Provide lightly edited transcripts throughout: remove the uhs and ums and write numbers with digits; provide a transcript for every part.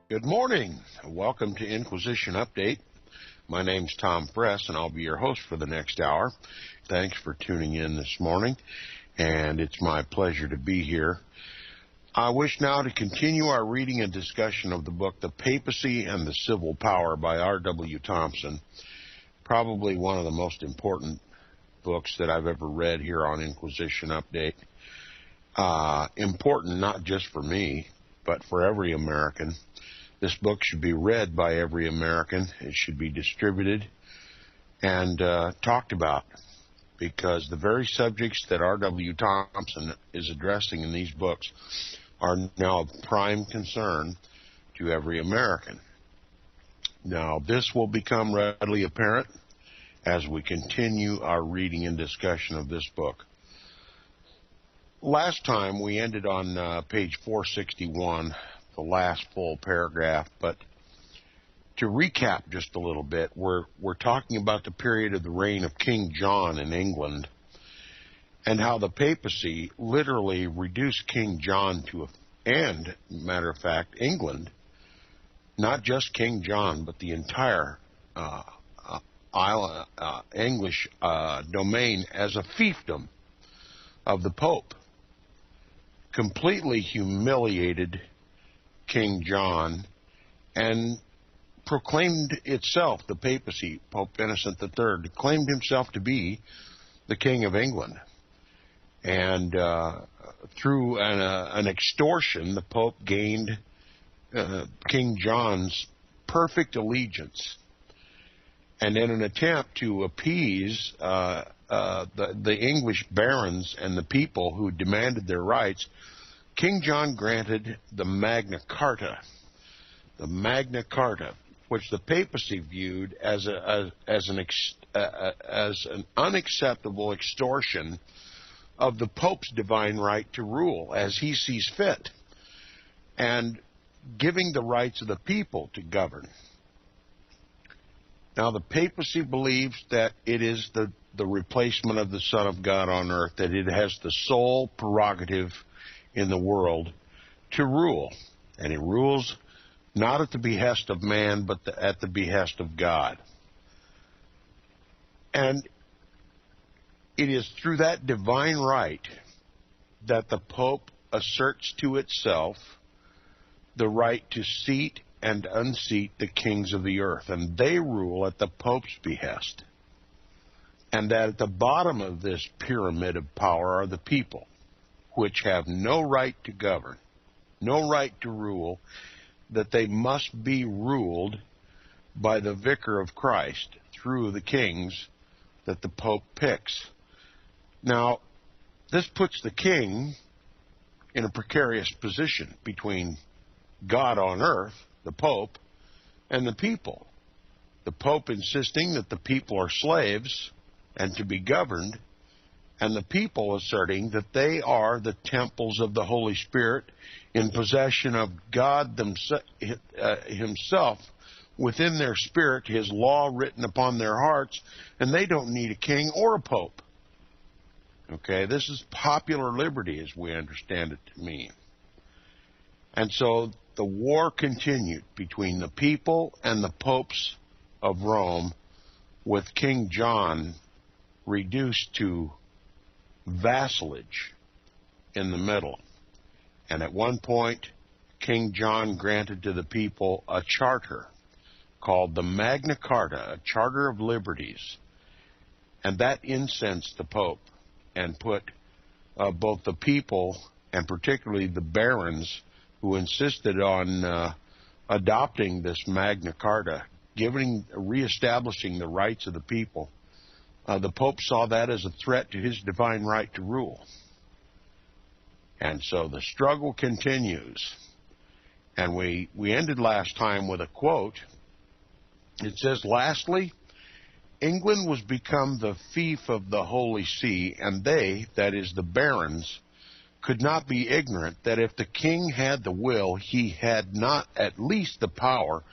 Good morning. Welcome to Inquisition Update. My name's Tom Fress, and I'll be your host for the next hour. Thanks for tuning in this morning, and it's my pleasure to be here. I wish now to continue our reading and discussion of the book The Papacy and the Civil Power by R.W. Thompson, probably one of the most important books that I've ever read here on Inquisition Update. Important not just for me, but for every American. This book should be read by every American. It should be distributed and talked about, because the very subjects that R.W. Thompson is addressing in these books are now of prime concern to every American. Now, this will become readily apparent as we continue our reading and discussion of this book. Last time we ended on page 461, the last full paragraph, but to recap just a little bit, we're talking about the period of the reign of King John in England and how the papacy literally reduced King John to and, matter of fact, England, not just King John, but the entire English domain as a fiefdom of the Pope. Completely humiliated King John and proclaimed itself, the papacy, Pope Innocent III, claimed himself to be the King of England. And through an extortion, the Pope gained King John's perfect allegiance. And in an attempt to appease the English barons and the people who demanded their rights, King John granted the Magna Carta, which the papacy viewed as an unacceptable extortion of the Pope's divine right to rule as he sees fit, and giving the rights of the people to govern. Now, the papacy believes that it is the replacement of the Son of God on earth, that it has the sole prerogative in the world to rule. And it rules not at the behest of man, but at the behest of God. And it is through that divine right that the Pope asserts to itself the right to seat and unseat the kings of the earth, and they rule at the Pope's behest. And that at the bottom of this pyramid of power are the people, which have no right to govern, no right to rule, that they must be ruled by the vicar of Christ through the kings that the Pope picks. Now, this puts the king in a precarious position between God on earth, the Pope, and the people. The Pope insisting that the people are slaves and to be governed, and the people asserting that they are the temples of the Holy Spirit in possession of God himself within their spirit, his law written upon their hearts, and they don't need a king or a pope. Okay, this is popular liberty as we understand it to mean. And so the war continued between the people and the popes of Rome, with King John reduced to vassalage in the middle. And at one point, King John granted to the people a charter called the Magna Carta, a charter of liberties. And that incensed the Pope and put both the people and particularly the barons who insisted on adopting this Magna Carta, reestablishing the rights of the people. The Pope saw that as a threat to his divine right to rule. And so the struggle continues. And we ended last time with a quote. It says, "Lastly, England was become the fief of the Holy See, and they, that is the barons, could not be ignorant that if the king had the will, he had not at least the power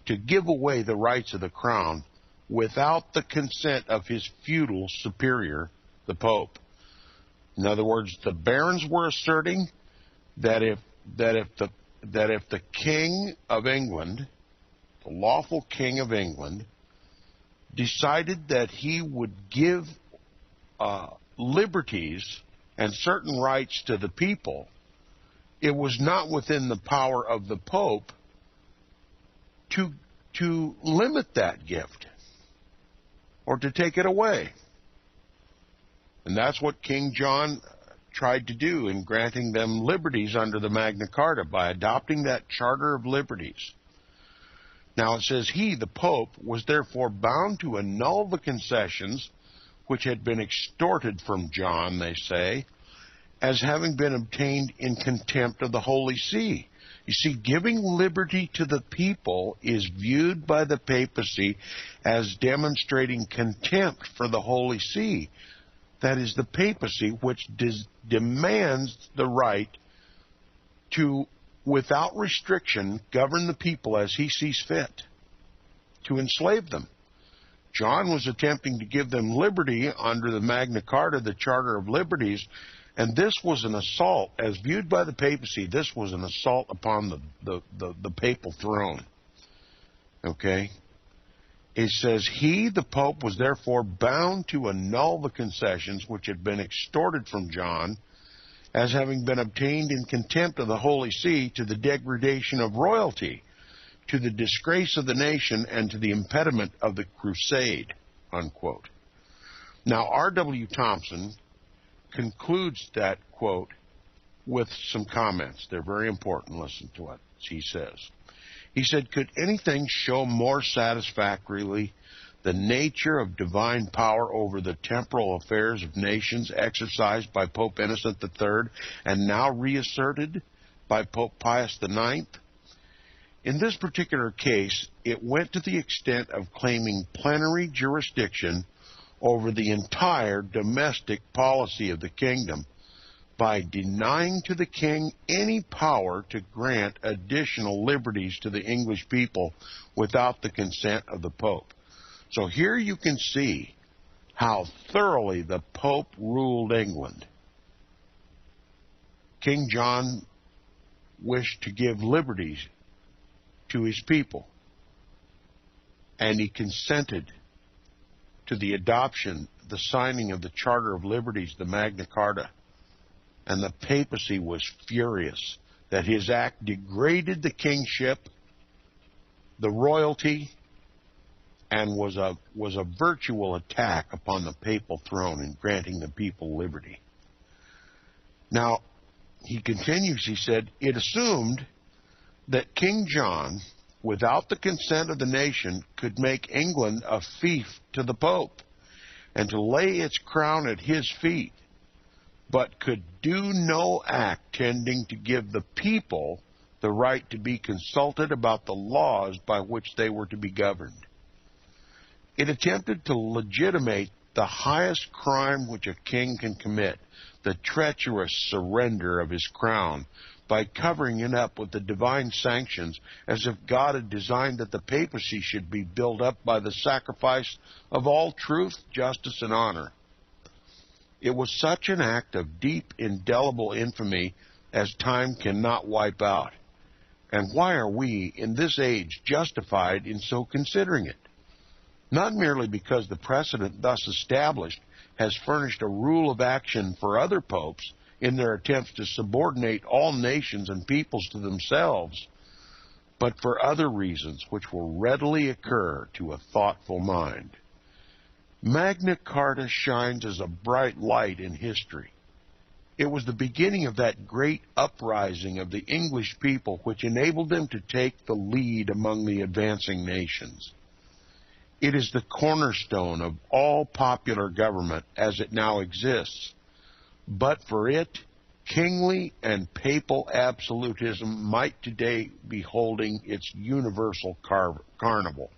to give away the rights of the crown without the consent of his feudal superior, the Pope." In other words, the barons were asserting that if the that if the King of England, the lawful King of England, decided that he would give liberties and certain rights to the people, it was not within the power of the Pope to limit that gift or to take it away. And that's what King John tried to do in granting them liberties under the Magna Carta by adopting that Charter of Liberties. Now it says, he, the Pope, was therefore bound to annul the concessions which had been extorted from John, they say, as having been obtained in contempt of the Holy See. You see, giving liberty to the people is viewed by the papacy as demonstrating contempt for the Holy See. That is the papacy, which demands the right to, without restriction, govern the people as he sees fit, to enslave them. John was attempting to give them liberty under the Magna Carta, the Charter of Liberties, and this was an assault, as viewed by the papacy, this was an assault upon the papal throne. Okay? It says, he, the Pope, was therefore bound to annul the concessions which had been extorted from John, as having been obtained in contempt of the Holy See, to the degradation of royalty, to the disgrace of the nation, and to the impediment of the crusade, unquote. Now, R.W. Thompson concludes that quote with some comments. They're very important. Listen to what he says. He said, could anything show more satisfactorily the nature of divine power over the temporal affairs of nations exercised by Pope Innocent III and now reasserted by Pope Pius IX? In this particular case, it went to the extent of claiming plenary jurisdiction over the entire domestic policy of the kingdom by denying to the king any power to grant additional liberties to the English people without the consent of the Pope. So here you can see how thoroughly the Pope ruled England. King John wished to give liberties to his people, and he consented to the adoption, the signing of the Charter of Liberties, the Magna Carta. And the papacy was furious that his act degraded the kingship, the royalty, and was a virtual attack upon the papal throne in granting the people liberty. Now, he continues, he said, it assumed that King John, without the consent of the nation, could make England a fief to the Pope and to lay its crown at his feet, but could do no act tending to give the people the right to be consulted about the laws by which they were to be governed. It attempted to legitimate the highest crime which a king can commit, the treacherous surrender of his crown, by covering it up with the divine sanctions, as if God had designed that the papacy should be built up by the sacrifice of all truth, justice, and honor. It was such an act of deep, indelible infamy as time cannot wipe out. And why are we, in this age, justified in so considering it? Not merely because the precedent thus established has furnished a rule of action for other popes in their attempts to subordinate all nations and peoples to themselves, but for other reasons which will readily occur to a thoughtful mind. Magna Carta shines as a bright light in history. It was the beginning of that great uprising of the English people which enabled them to take the lead among the advancing nations. It is the cornerstone of all popular government as it now exists. But for it, kingly and papal absolutism might today be holding its universal carnival.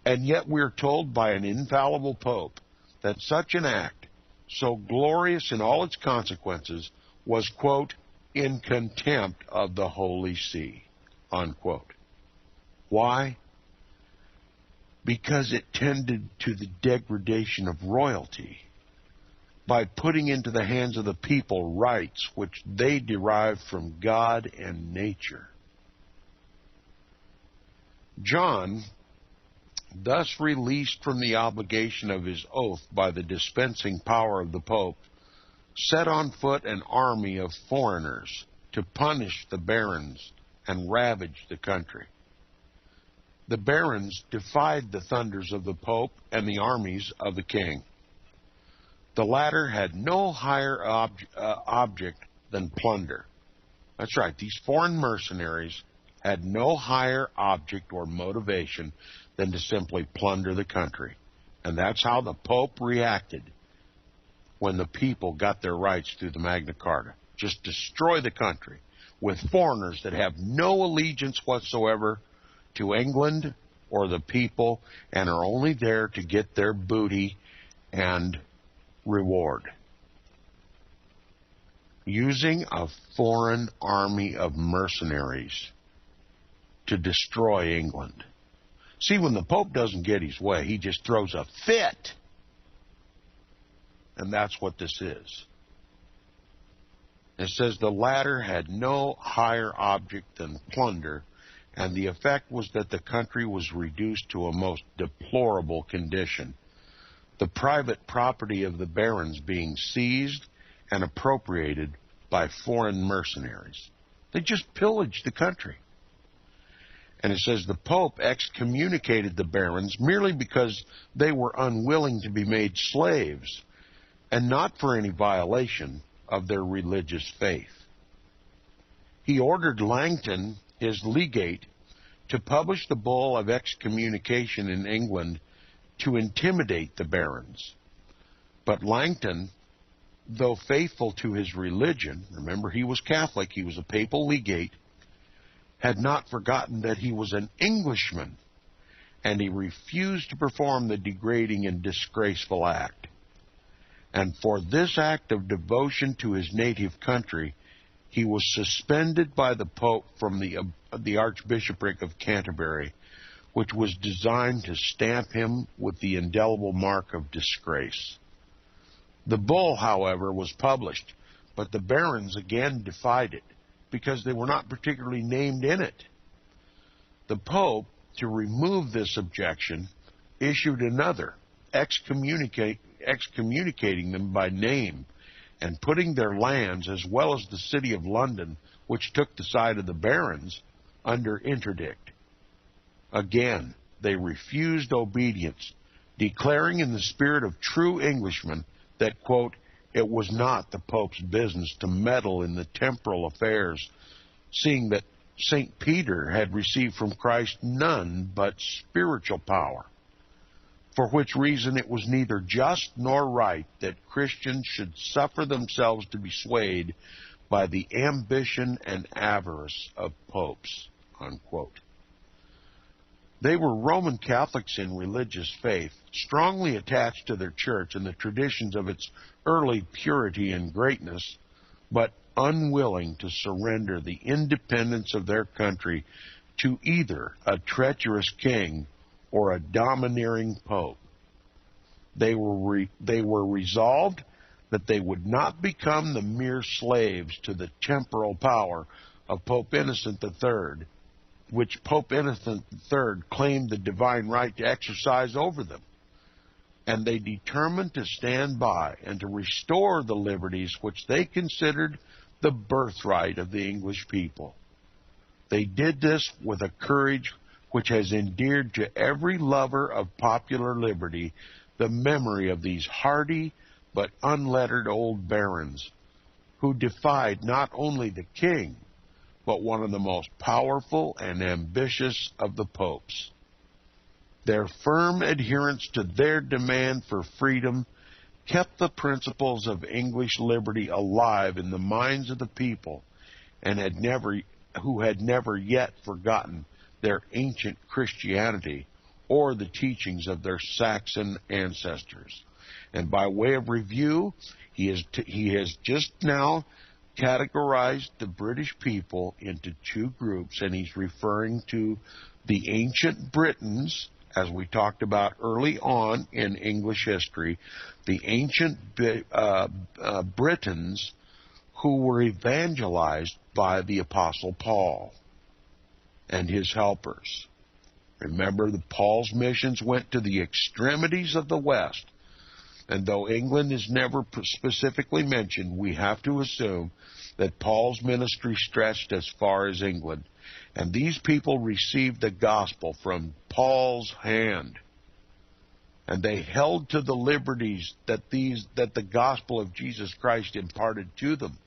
And yet we're told by an infallible pope that such an act, so glorious in all its consequences, was, quote, in contempt of the Holy See, unquote. Why? Because it tended to the degradation of royalty by putting into the hands of the people rights which they derive from God and nature. John, thus released from the obligation of his oath by the dispensing power of the Pope, set on foot an army of foreigners to punish the barons and ravage the country. The barons defied the thunders of the Pope and the armies of the king. The latter had no higher object than plunder. That's right, these foreign mercenaries had no higher object or motivation than to simply plunder the country. And that's how the Pope reacted when the people got their rights through the Magna Carta. Just destroy the country with foreigners that have no allegiance whatsoever to England or the people and are only there to get their booty and reward. Using a foreign army of mercenaries to destroy England. See, when the Pope doesn't get his way, he just throws a fit. And that's what this is. It says the latter had no higher object than plunder, and the effect was that the country was reduced to a most deplorable condition, the private property of the barons being seized and appropriated by foreign mercenaries. They just pillaged the country. And it says the Pope excommunicated the barons merely because they were unwilling to be made slaves, and not for any violation of their religious faith. He ordered Langton, his legate, to publish the bull of excommunication in England to intimidate the barons. But Langton, though faithful to his religion, remember he was Catholic, he was a papal legate, had not forgotten that he was an Englishman, and he refused to perform the degrading and disgraceful act. And for this act of devotion to his native country, he was suspended by the Pope from the Archbishopric of Canterbury, which was designed to stamp him with the indelible mark of disgrace. The bull, however, was published, but the barons again defied it, because they were not particularly named in it. The Pope, to remove this objection, issued another, excommunicating them by name, and putting their lands, as well as the city of London, which took the side of the barons, under interdict. Again, they refused obedience, declaring in the spirit of true Englishmen that, quote, it was not the Pope's business to meddle in the temporal affairs, seeing that St. Peter had received from Christ none but spiritual power, for which reason it was neither just nor right that Christians should suffer themselves to be swayed by the ambition and avarice of popes, unquote. They were Roman Catholics in religious faith, strongly attached to their church and the traditions of its early purity and greatness, but unwilling to surrender the independence of their country to either a treacherous king or a domineering pope. They were resolved that they would not become the mere slaves to the temporal power of Pope Innocent III, which Pope Innocent III claimed the divine right to exercise over them. And they determined to stand by and to restore the liberties which they considered the birthright of the English people. They did this with a courage which has endeared to every lover of popular liberty the memory of these hardy but unlettered old barons, who defied not only the king, but one of the most powerful and ambitious of the popes. Their firm adherence to their demand for freedom kept the principles of English liberty alive in the minds of the people, and who had never yet forgotten their ancient Christianity or the teachings of their Saxon ancestors. And by way of review, he has just now categorized the British people into two groups, and he's referring to the ancient Britons as we talked about early on in English history, the ancient Britons who were evangelized by the Apostle Paul and his helpers. Remember, Paul's missions went to the extremities of the West. And though England is never specifically mentioned, we have to assume that Paul's ministry stretched as far as England. And these people received the gospel from Paul's hand. And they held to the liberties that the gospel of Jesus Christ imparted to them.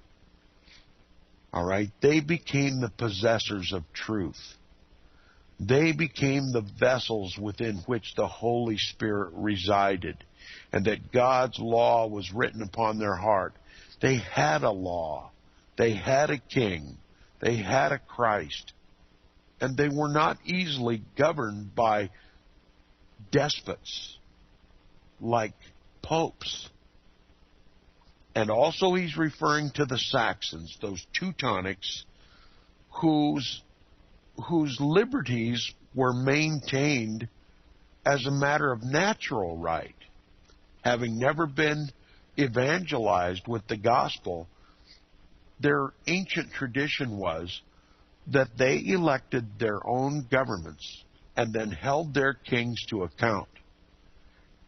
All right? They became the possessors of truth. They became the vessels within which the Holy Spirit resided, and that God's law was written upon their heart. They had a law. They had a king. They had a Christ. And they were not easily governed by despots like popes. And also he's referring to the Saxons, those Teutonics, whose liberties were maintained as a matter of natural right. Having never been evangelized with the gospel, their ancient tradition was that they elected their own governments and then held their kings to account.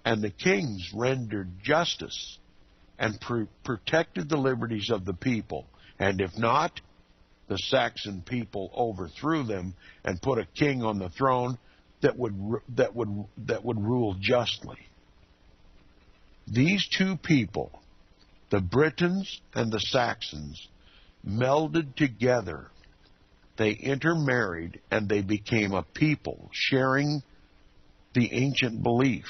And the kings rendered justice and protected the liberties of the people. And if not, the Saxon people overthrew them and put a king on the throne that would rule justly. These two people, the Britons and the Saxons, melded together. They intermarried and they became a people sharing the ancient belief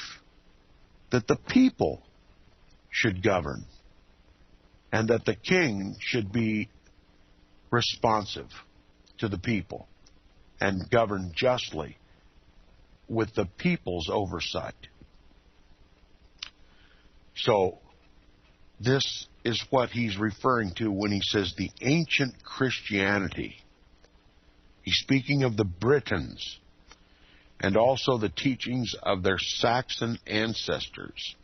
that the people should govern and that the king should be responsive to the people and govern justly with the people's oversight. So this is what he's referring to when he says the ancient Christianity. He's speaking of the Britons and also the teachings of their Saxon ancestors.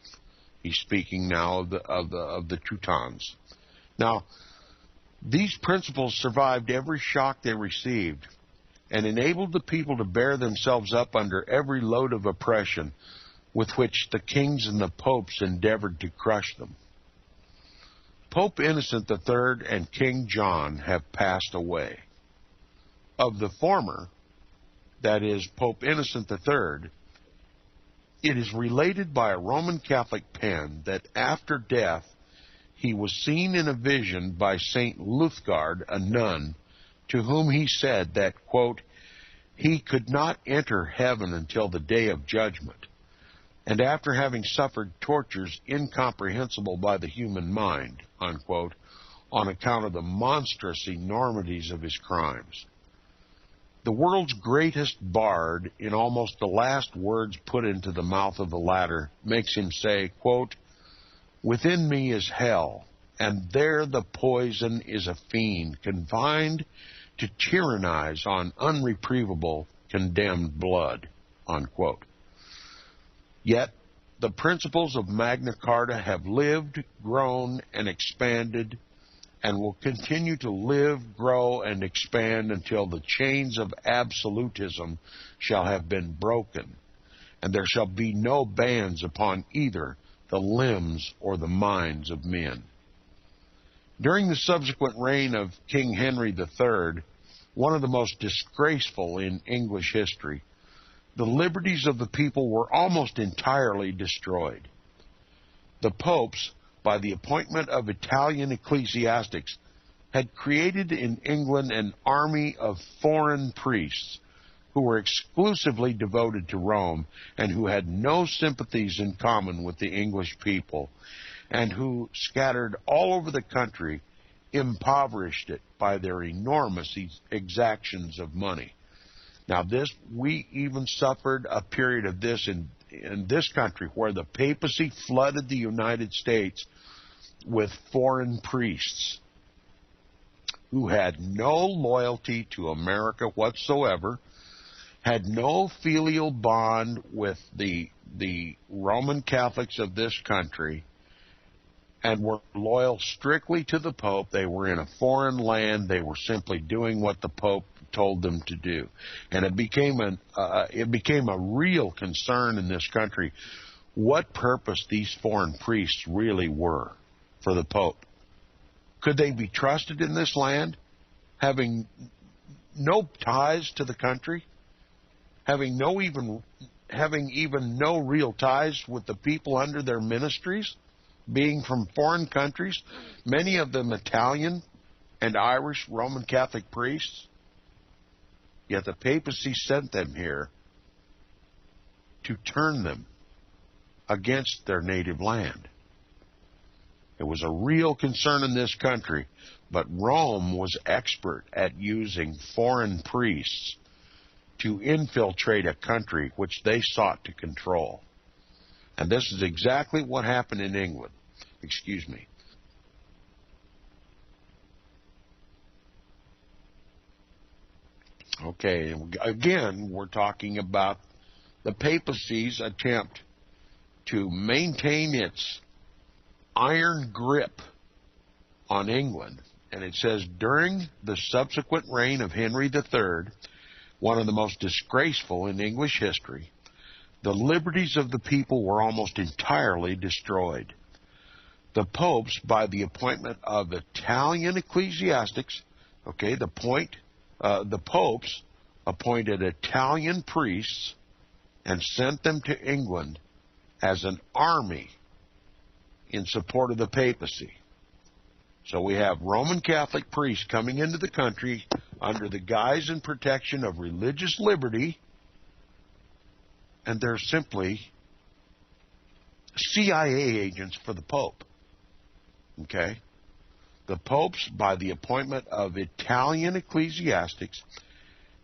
He's speaking now of the Teutons. Now, these principles survived every shock they received and enabled the people to bear themselves up under every load of oppression with which the kings and the popes endeavored to crush them. Pope Innocent III and King John have passed away. Of the former, that is, Pope Innocent III, it is related by a Roman Catholic pen that after death he was seen in a vision by St. Luthgard, a nun, to whom he said that, quote, he could not enter heaven until the day of judgment, and after having suffered tortures incomprehensible by the human mind, unquote, on account of the monstrous enormities of his crimes. The world's greatest bard, in almost the last words put into the mouth of the latter, makes him say, quote, within me is hell, and there the poison is a fiend, confined to tyrannize on unreprovable condemned blood, unquote. Yet the principles of Magna Carta have lived, grown, and expanded, and will continue to live, grow, and expand until the chains of absolutism shall have been broken, and there shall be no bands upon either the limbs or the minds of men. During the subsequent reign of King Henry III, one of the most disgraceful in English history, the liberties of the people were almost entirely destroyed. The popes, by the appointment of Italian ecclesiastics, had created in England an army of foreign priests who were exclusively devoted to Rome and who had no sympathies in common with the English people, and who, scattered all over the country, impoverished it by their enormous exactions of money. Now, we even suffered a period of this in this country where the papacy flooded the United States with foreign priests who had no loyalty to America whatsoever, had no filial bond with the Roman Catholics of this country, and were loyal strictly to the Pope. They were in a foreign land. They were simply doing what the Pope told them to do. And it became a real concern in this country what purpose these foreign priests really were for the Pope. Could they be trusted in this land, having no ties to the country, having even no real ties with the people under their ministries, being from foreign countries, many of them Italian and Irish Roman Catholic priests? Yet the papacy sent them here to turn them against their native land. It was a real concern in this country, but Rome was expert at using foreign priests to infiltrate a country which they sought to control. And this is exactly what happened in England. Excuse me. Okay, again, we're talking about the papacy's attempt to maintain its iron grip on England. And it says, during the subsequent reign of Henry III, one of the most disgraceful in English history, the liberties of the people were almost entirely destroyed. The popes, by the appointment of Italian ecclesiastics, the popes appointed Italian priests and sent them to England as an army in support of the papacy. So we have Roman Catholic priests coming into the country under the guise and protection of religious liberty, and they're simply CIA agents for the Pope. Okay? The popes, by the appointment of Italian ecclesiastics,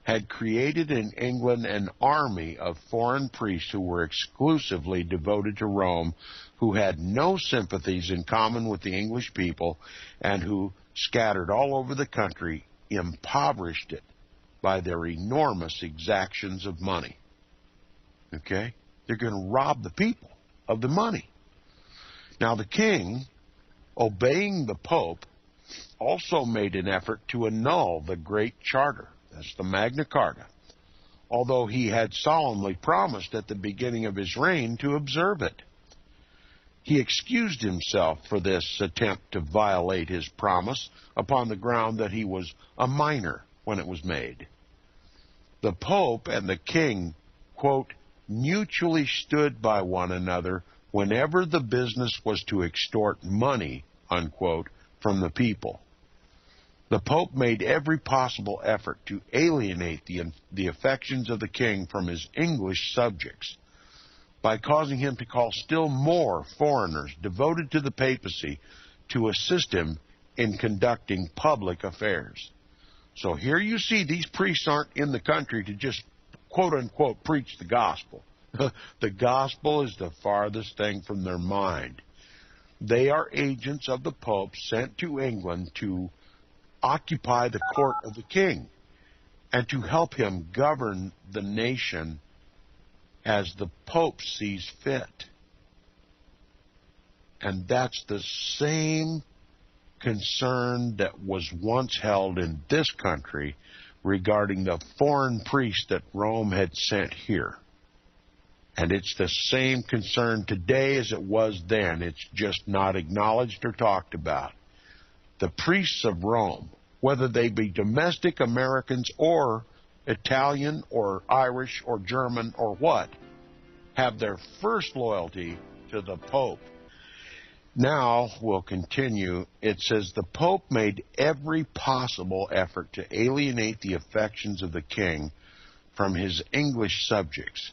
had created in England an army of foreign priests who were exclusively devoted to Rome, who had no sympathies in common with the English people, and who, scattered all over the country, impoverished it by their enormous exactions of money. Okay? They're going to rob the people of the money. Now, the king, obeying the Pope, also made an effort to annul the Great Charter. That's the Magna Carta, although he had solemnly promised at the beginning of his reign to observe it. He excused himself for this attempt to violate his promise upon the ground that he was a minor when it was made. The Pope and the king, quote, mutually stood by one another whenever the business was to extort money, unquote, from the people. The Pope made every possible effort to alienate the affections of the king from his English subjects by causing him to call still more foreigners devoted to the papacy to assist him in conducting public affairs. So here you see these priests aren't in the country to just, quote-unquote, preach the gospel. The gospel is the farthest thing from their mind. They are agents of the Pope sent to England to occupy the court of the king and to help him govern the nation as the Pope sees fit. And that's the same concern that was once held in this country regarding the foreign priests that Rome had sent here. And it's the same concern today as it was then. It's just not acknowledged or talked about. The priests of Rome, whether they be domestic Americans or Italian or Irish or German or what, have their first loyalty to the Pope. Now we'll continue. It says the Pope made every possible effort to alienate the affections of the king from his English subjects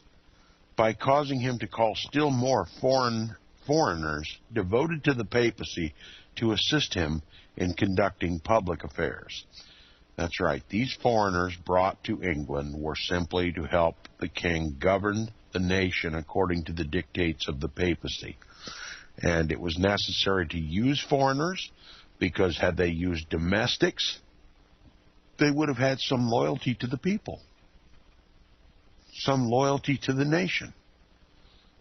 by causing him to call still more foreigners devoted to the papacy to assist him in conducting public affairs. That's right. These foreigners brought to England were simply to help the king govern the nation according to the dictates of the papacy. And it was necessary to use foreigners because had they used domestics, they would have had some loyalty to the people. some loyalty to the nation,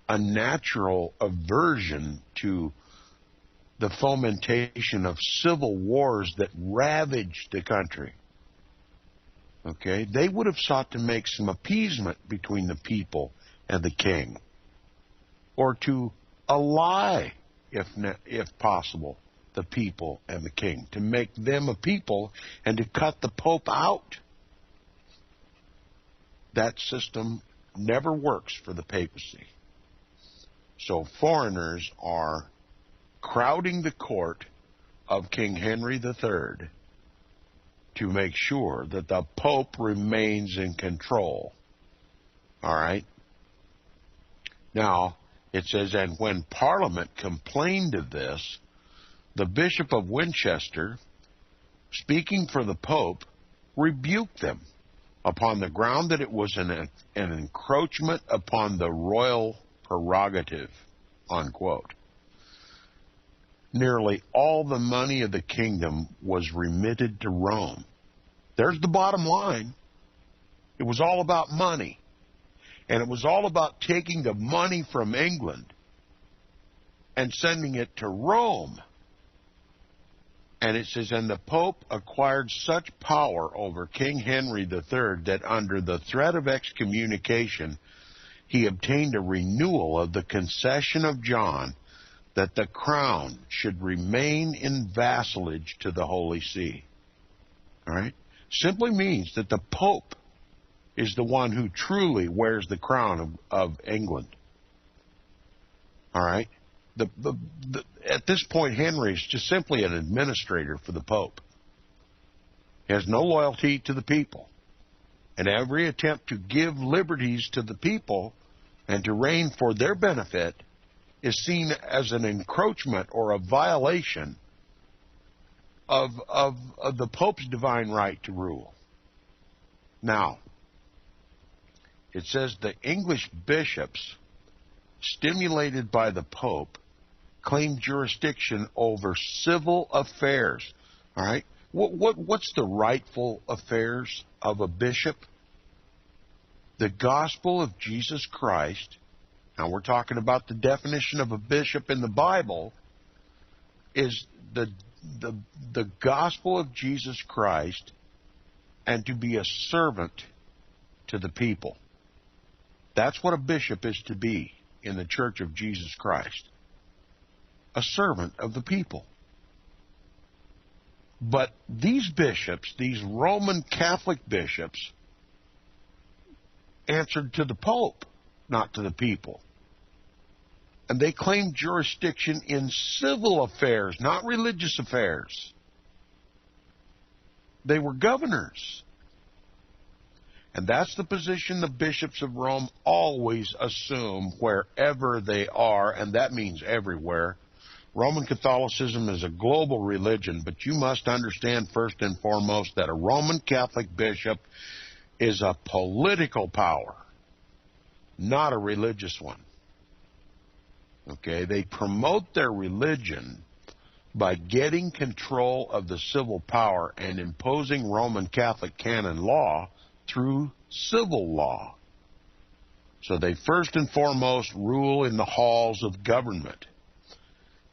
a natural aversion to the fomentation of civil wars that ravaged the country. Okay, they would have sought to make some appeasement between the people and the king, or to ally, if possible, the people and the king, to make them a people and to cut the Pope out. That system never works for the papacy. So foreigners are crowding the court of King Henry III to make sure that the Pope remains in control. All right? Now, it says, and when Parliament complained of this, the Bishop of Winchester, speaking for the Pope, rebuked them upon the ground that it was an encroachment upon the royal prerogative, unquote. Nearly all the money of the kingdom was remitted to Rome. There's the bottom line. It was all about money. And it was all about taking the money from England and sending it to Rome. And it says, and the Pope acquired such power over King Henry III that under the threat of excommunication, he obtained a renewal of the concession of John that the crown should remain in vassalage to the Holy See. All right? Simply means that the Pope is the one who truly wears the crown of England. All right? At this point, Henry is just simply an administrator for the Pope. He has no loyalty to the people. And every attempt to give liberties to the people and to reign for their benefit is seen as an encroachment or a violation of the Pope's divine right to rule. Now, it says the English bishops, stimulated by the Pope, claimed jurisdiction over civil affairs. All right? What's the rightful affairs of a bishop? The gospel of Jesus Christ. Now we're talking about the definition of a bishop in the Bible is the gospel of Jesus Christ and to be a servant to the people. That's what a bishop is to be in the Church of Jesus Christ. A servant of the people. But these bishops, these Roman Catholic bishops, answered to the Pope, not to the people. And they claimed jurisdiction in civil affairs, not religious affairs. They were governors. And that's the position the bishops of Rome always assume wherever they are, and that means everywhere. Roman Catholicism is a global religion, but you must understand first and foremost that a Roman Catholic bishop is a political power, not a religious one. Okay, they promote their religion by getting control of the civil power and imposing Roman Catholic canon law through civil law. So they first and foremost rule in the halls of government.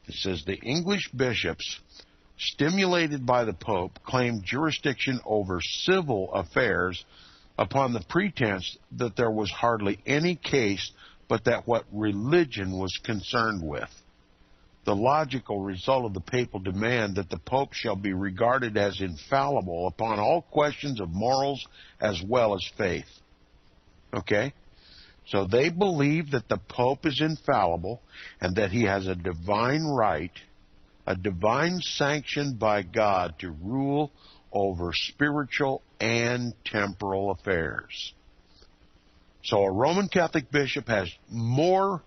It says the English bishops, stimulated by the Pope, claimed jurisdiction over civil affairs upon the pretense that there was hardly any case but that what religion was concerned with. The logical result of the papal demand that the Pope shall be regarded as infallible upon all questions of morals as well as faith. Okay? So they believe that the Pope is infallible and that he has a divine right, a divine sanction by God to rule over spiritual and temporal affairs. So a Roman Catholic bishop has more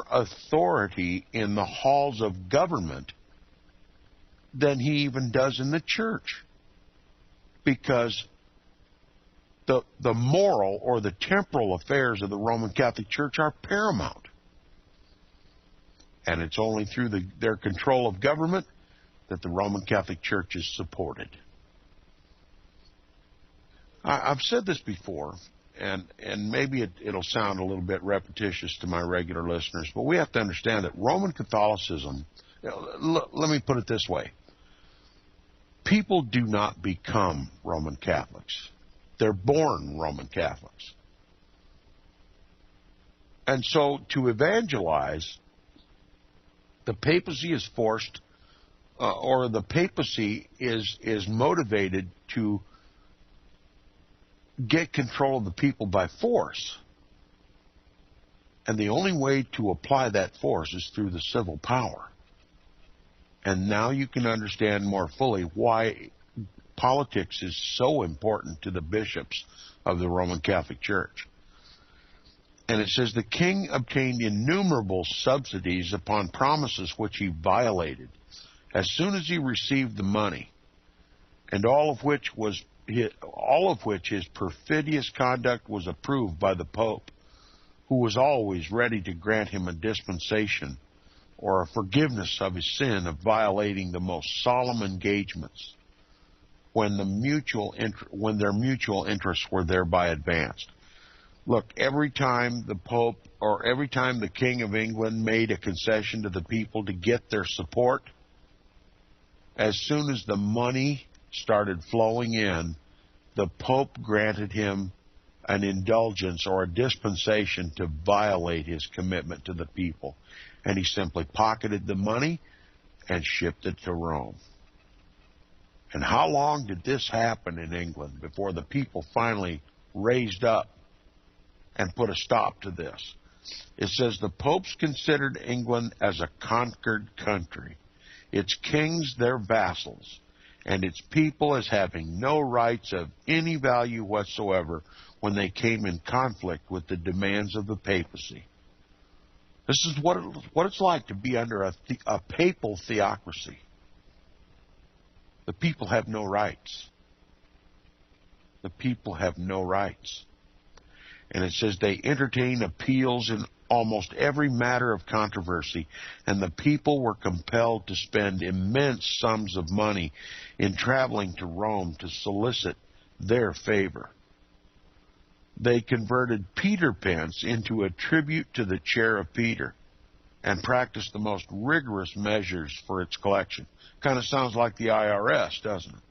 authority in the halls of government than he even does in the church, because the moral or the temporal affairs of the Roman Catholic Church are paramount. And it's only through their control of government that the Roman Catholic Church is supported. I've said this before, and maybe it'll sound a little bit repetitious to my regular listeners, but we have to understand that Roman Catholicism, let me put it this way. People do not become Roman Catholics. They're born Roman Catholics. And so to evangelize, the papacy is forced, or the papacy is motivated to get control of the people by force. And the only way to apply that force is through the civil power. And now you can understand more fully why politics is so important to the bishops of the Roman Catholic Church. And it says, the king obtained innumerable subsidies upon promises which he violated as soon as he received the money, and all of which his perfidious conduct was approved by the Pope, who was always ready to grant him a dispensation or a forgiveness of his sin of violating the most solemn engagements when their mutual interests were thereby advanced. Look, every time the Pope or every time the King of England made a concession to the people to get their support, as soon as the money started flowing in, the Pope granted him an indulgence or a dispensation to violate his commitment to the people. And he simply pocketed the money and shipped it to Rome. And how long did this happen in England before the people finally raised up and put a stop to this? It says the popes considered England as a conquered country, its kings their vassals, and its people as having no rights of any value whatsoever when they came in conflict with the demands of the papacy. This is what it's like to be under a papal theocracy. The people have no rights. The people have no rights. And it says they entertain appeals in almost every matter of controversy, and the people were compelled to spend immense sums of money in traveling to Rome to solicit their favor. They converted Peter pence into a tribute to the chair of Peter and practiced the most rigorous measures for its collection. Kind of sounds like the IRS, doesn't it?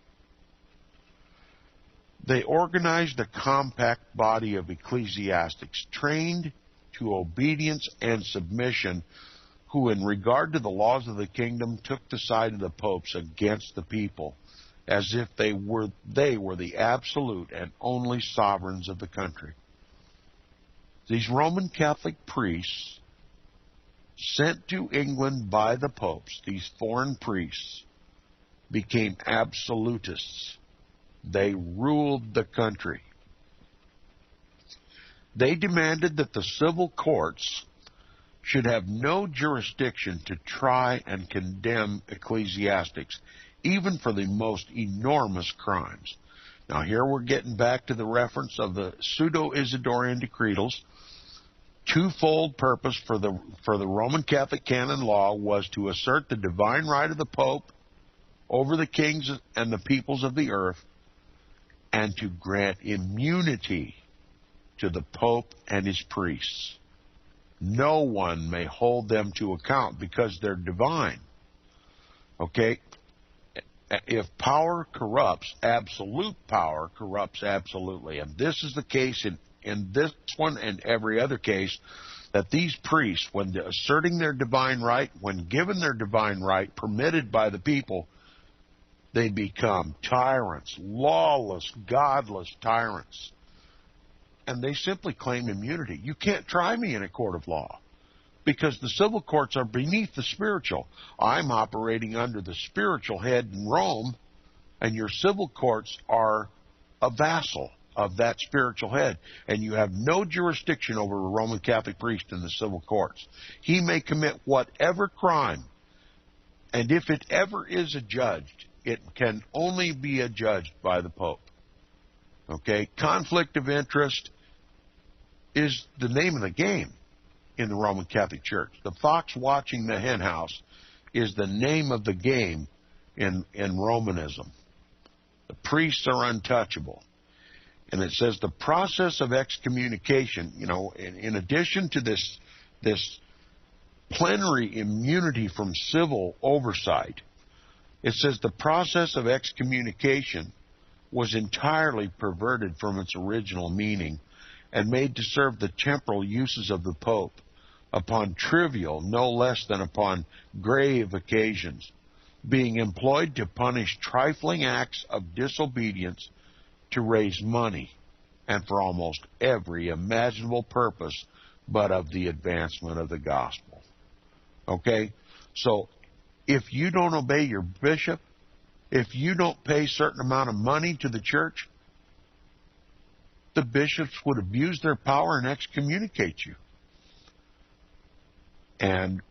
They organized a compact body of ecclesiastics trained to obedience and submission, who in regard to the laws of the kingdom took the side of the popes against the people, as if they were the absolute and only sovereigns of the country. These Roman Catholic priests, sent to England by the popes, these foreign priests, became absolutists. They ruled the country. They demanded that the civil courts should have no jurisdiction to try and condemn ecclesiastics, even for the most enormous crimes. Now here we're getting back to the reference of the pseudo-Isidorian decretals. Twofold purpose for the Roman Catholic canon law was to assert the divine right of the Pope over the kings and the peoples of the earth, and to grant immunity to the Pope and his priests. No one may hold them to account because they're divine. Okay? If power corrupts, absolute power corrupts absolutely. And this is the case in this one and every other case, that these priests, when asserting their divine right, when given their divine right, permitted by the people, they become tyrants, lawless, godless tyrants. And they simply claim immunity. You can't try me in a court of law because the civil courts are beneath the spiritual. I'm operating under the spiritual head in Rome, and your civil courts are a vassal of that spiritual head, and you have no jurisdiction over a Roman Catholic priest in the civil courts. He may commit whatever crime, and if it ever is adjudged, it can only be adjudged by the Pope. Okay? Conflict of interest is the name of the game in the Roman Catholic Church. The fox watching the hen house is the name of the game in Romanism. The priests are untouchable. And it says the process of excommunication, in addition to this plenary immunity from civil oversight, it says the process of excommunication was entirely perverted from its original meaning and made to serve the temporal uses of the Pope upon trivial, no less than upon grave occasions, being employed to punish trifling acts of disobedience, to raise money, and for almost every imaginable purpose but of the advancement of the gospel. Okay? So, if you don't obey your bishop, if you don't pay a certain amount of money to the church, the bishops would abuse their power and excommunicate you. And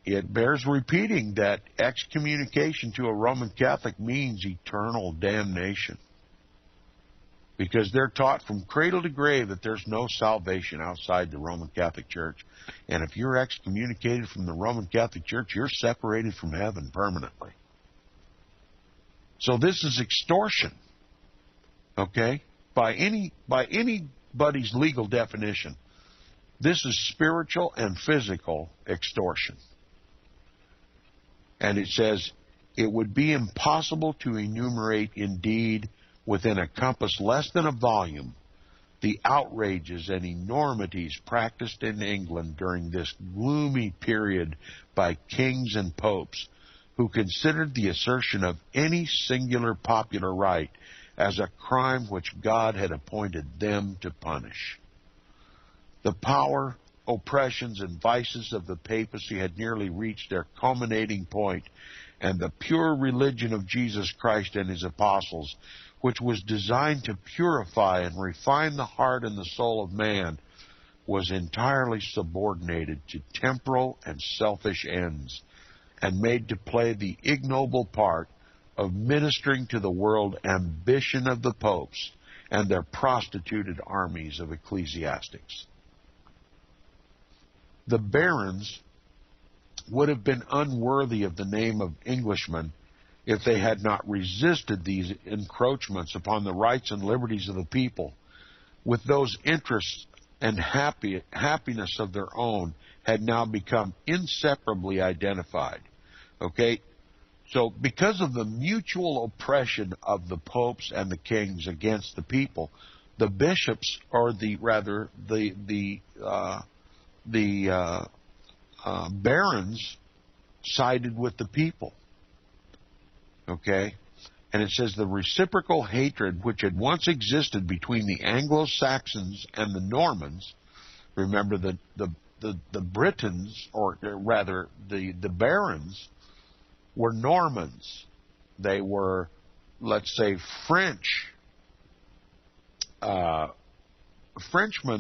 it bears repeating that excommunication to a Roman Catholic means eternal damnation. Because they're taught from cradle to grave that there's no salvation outside the Roman Catholic Church. And if you're excommunicated from the Roman Catholic Church, you're separated from heaven permanently. So this is extortion. Okay? By anybody's legal definition, this is spiritual and physical extortion. And it says, it would be impossible to enumerate indeed within a compass less than a volume the outrages and enormities practiced in England during this gloomy period by kings and popes who considered the assertion of any singular popular right as a crime which God had appointed them to punish. The power, oppressions, and vices of the papacy had nearly reached their culminating point, and the pure religion of Jesus Christ and his apostles, which was designed to purify and refine the heart and the soul of man, was entirely subordinated to temporal and selfish ends, and made to play the ignoble part of ministering to the world ambition of the popes and their prostituted armies of ecclesiastics. The barons would have been unworthy of the name of Englishmen if they had not resisted these encroachments upon the rights and liberties of the people, with those interests and happiness of their own had now become inseparably identified. Okay? So because of the mutual oppression of the popes and the kings against the people, the bishops, or the barons, sided with the people. Okay? And it says the reciprocal hatred which had once existed between the Anglo-Saxons and the Normans. Remember, the Britons, or rather the barons, were Normans. They were, let's say, Frenchmen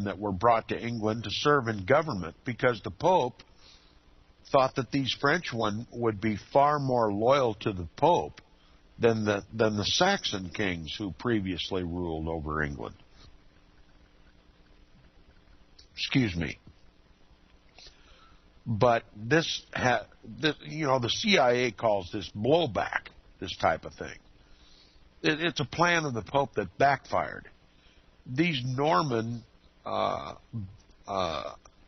that were brought to England to serve in government, because the Pope thought that these Frenchmen would be far more loyal to the Pope than the Saxon kings who previously ruled over England. Excuse me. But the CIA calls this blowback, this type of thing. It's a plan of the Pope that backfired. These Norman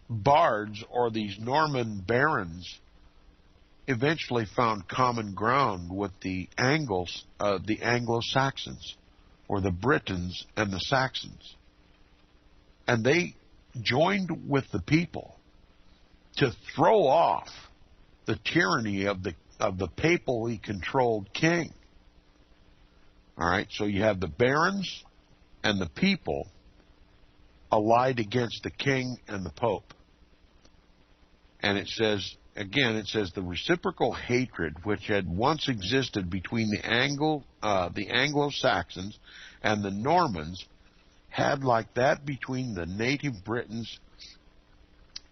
bards, or these Norman barons, eventually found common ground with the Anglo-Saxons, or the Britons and the Saxons. And they joined with the people to throw off the tyranny of the papally controlled king. All right, so you have the barons and the people allied against the king and the pope. And it says, again, the reciprocal hatred which had once existed between the Anglo-Saxons and the Normans had, like that between the native Britons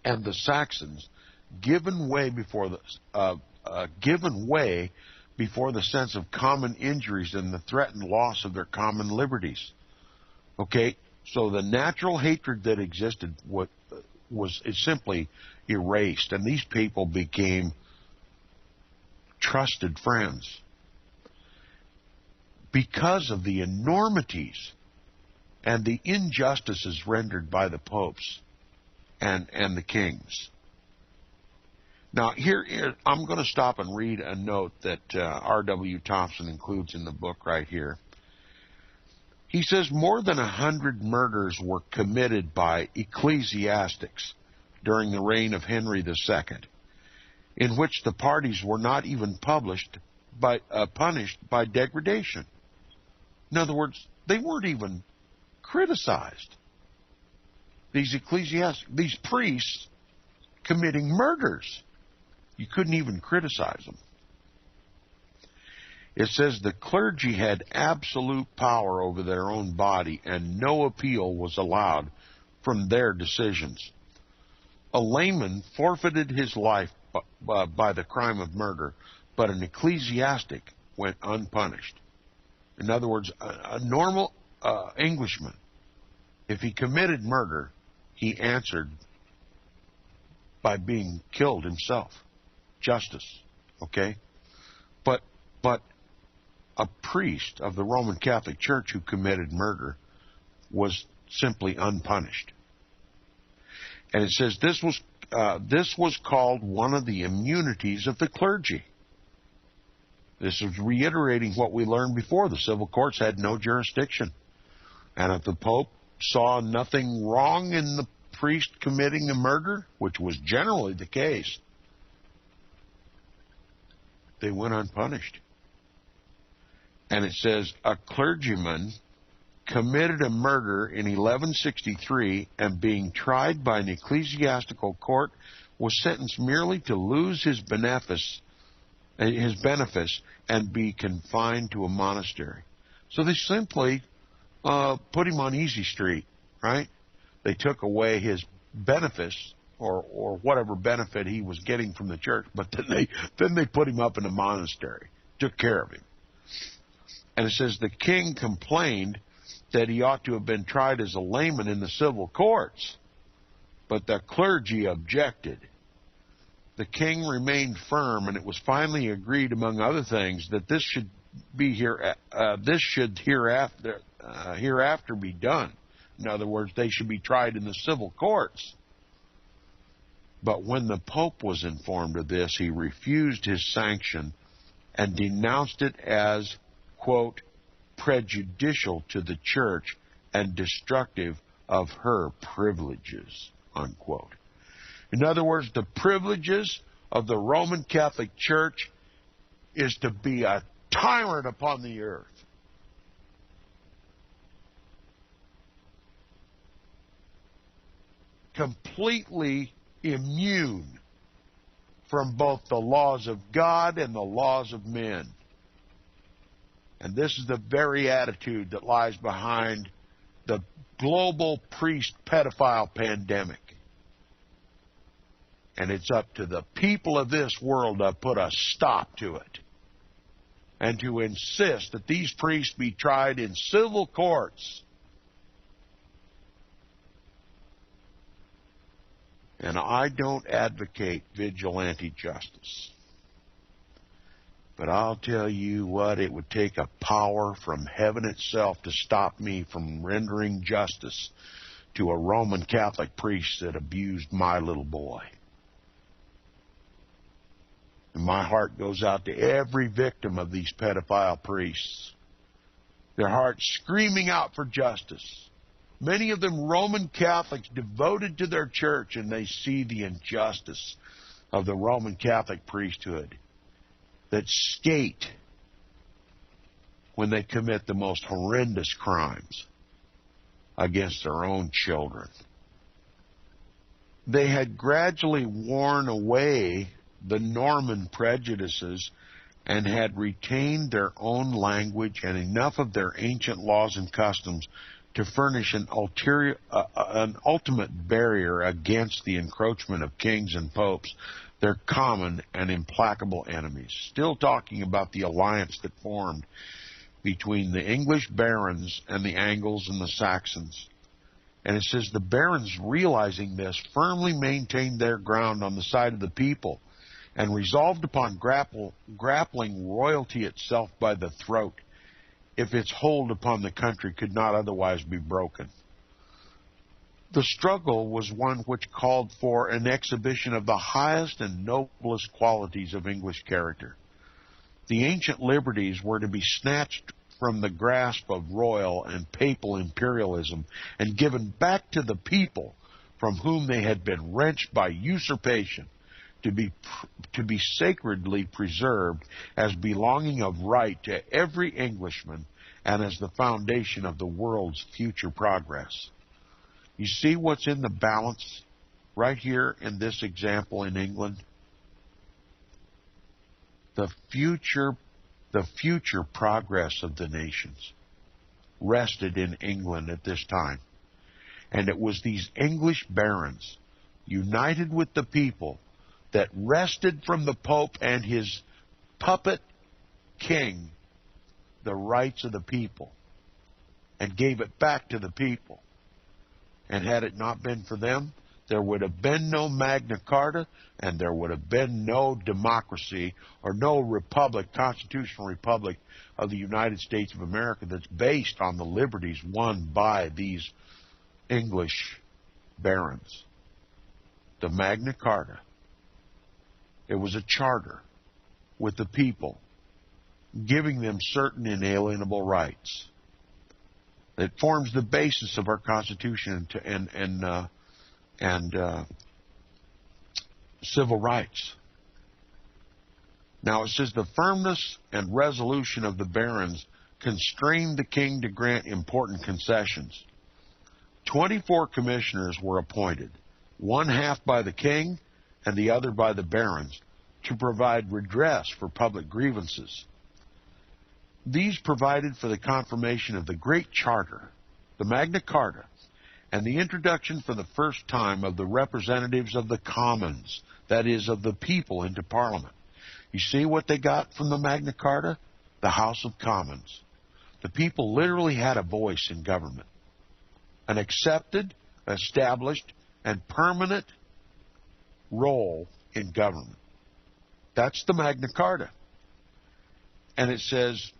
and the Saxons, given way before the sense of common injuries and the threatened loss of their common liberties. Okay, so the natural hatred that existed was simply erased, and these people became trusted friends because of the enormities and the injustices rendered by the popes and the kings. Now, here I'm going to stop and read a note that R.W. Thompson includes in the book right here. He says more than 100 murders were committed by ecclesiastics during the reign of Henry II, in which the parties were not even punished by degradation. In other words, they weren't even criticized. These ecclesiastics, these priests committing murders, you couldn't even criticize them. It says the clergy had absolute power over their own body, and no appeal was allowed from their decisions. A layman forfeited his life by the crime of murder, but an ecclesiastic went unpunished. In other words, a normal Englishman, if he committed murder, he answered by being killed himself. Justice, okay? But a priest of the Roman Catholic Church who committed murder was simply unpunished. And it says this was called one of the immunities of the clergy. This is reiterating what we learned before. The civil courts had no jurisdiction. And if the Pope saw nothing wrong in the priest committing a murder, which was generally the case, they went unpunished. And it says a clergyman committed a murder in 1163 and being tried by an ecclesiastical court was sentenced merely to lose his benefice and be confined to a monastery. So they simply put him on easy street, right? They took away his benefice or whatever benefit he was getting from the church, but then they put him up in a monastery, took care of him. And it says the king complained that he ought to have been tried as a layman in the civil courts, but the clergy objected. The king remained firm, and it was finally agreed, among other things, that this should hereafter be done. In other words, they should be tried in the civil courts. But when the Pope was informed of this, he refused his sanction and denounced it as, quote, prejudicial to the church and destructive of her privileges, unquote. In other words, the privileges of the Roman Catholic Church is to be a tyrant upon the earth. Completely immune from both the laws of God and the laws of men. And this is the very attitude that lies behind the global priest pedophile pandemic. And it's up to the people of this world to put a stop to it and to insist that these priests be tried in civil courts. And I don't advocate vigilante justice. But I'll tell you what, it would take a power from heaven itself to stop me from rendering justice to a Roman Catholic priest that abused my little boy. And my heart goes out to every victim of these pedophile priests. Their hearts screaming out for justice. Many of them Roman Catholics devoted to their church, and they see the injustice of the Roman Catholic priesthood that skate when they commit the most horrendous crimes against their own children. They had gradually worn away the Norman prejudices and had retained their own language and enough of their ancient laws and customs to furnish an ultimate barrier against the encroachment of kings and popes, their common and implacable enemies. Still talking about the alliance that formed between the English barons and the Angles and the Saxons. And it says the barons, realizing this, firmly maintained their ground on the side of the people and resolved upon grappling royalty itself by the throat if its hold upon the country could not otherwise be broken. The struggle was one which called for an exhibition of the highest and noblest qualities of English character. The ancient liberties were to be snatched from the grasp of royal and papal imperialism and given back to the people from whom they had been wrenched by usurpation, to be sacredly preserved as belonging of right to every Englishman and as the foundation of the world's future progress. You see what's in the balance right here in this example in England? The future progress of the nations rested in England at this time. And it was these English barons, united with the people, that wrested from the Pope and his puppet king the rights of the people and gave it back to the people. And had it not been for them, there would have been no Magna Carta, and there would have been no democracy or no republic, constitutional republic of the United States of America that's based on the liberties won by these English barons. The Magna Carta. It was a charter with the people, giving them certain inalienable rights. It forms the basis of our Constitution and civil rights. Now it says the firmness and resolution of the barons constrained the king to grant important concessions. 24 commissioners were appointed, one half by the king and the other by the barons, to provide redress for public grievances. These provided for the confirmation of the Great Charter, the Magna Carta, and the introduction for the first time of the representatives of the commons, that is, of the people, into Parliament. You see what they got from the Magna Carta? The House of Commons. The people literally had a voice in government, an accepted, established, and permanent role in government. That's the Magna Carta. And it says,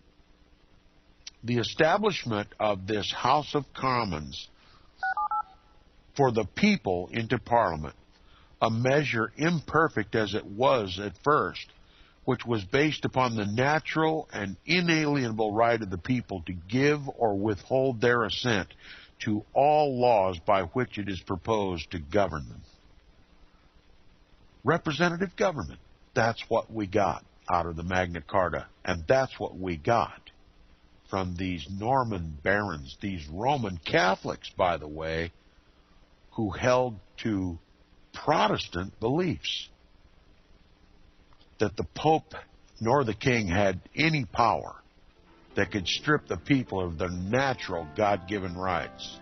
the establishment of this House of Commons for the people into Parliament, a measure imperfect as it was at first, which was based upon the natural and inalienable right of the people to give or withhold their assent to all laws by which it is proposed to govern them. Representative government. That's what we got out of the Magna Carta, and that's what we got from these Norman barons, these Roman Catholics, by the way, who held to Protestant beliefs, that the Pope nor the king had any power that could strip the people of their natural God-given rights.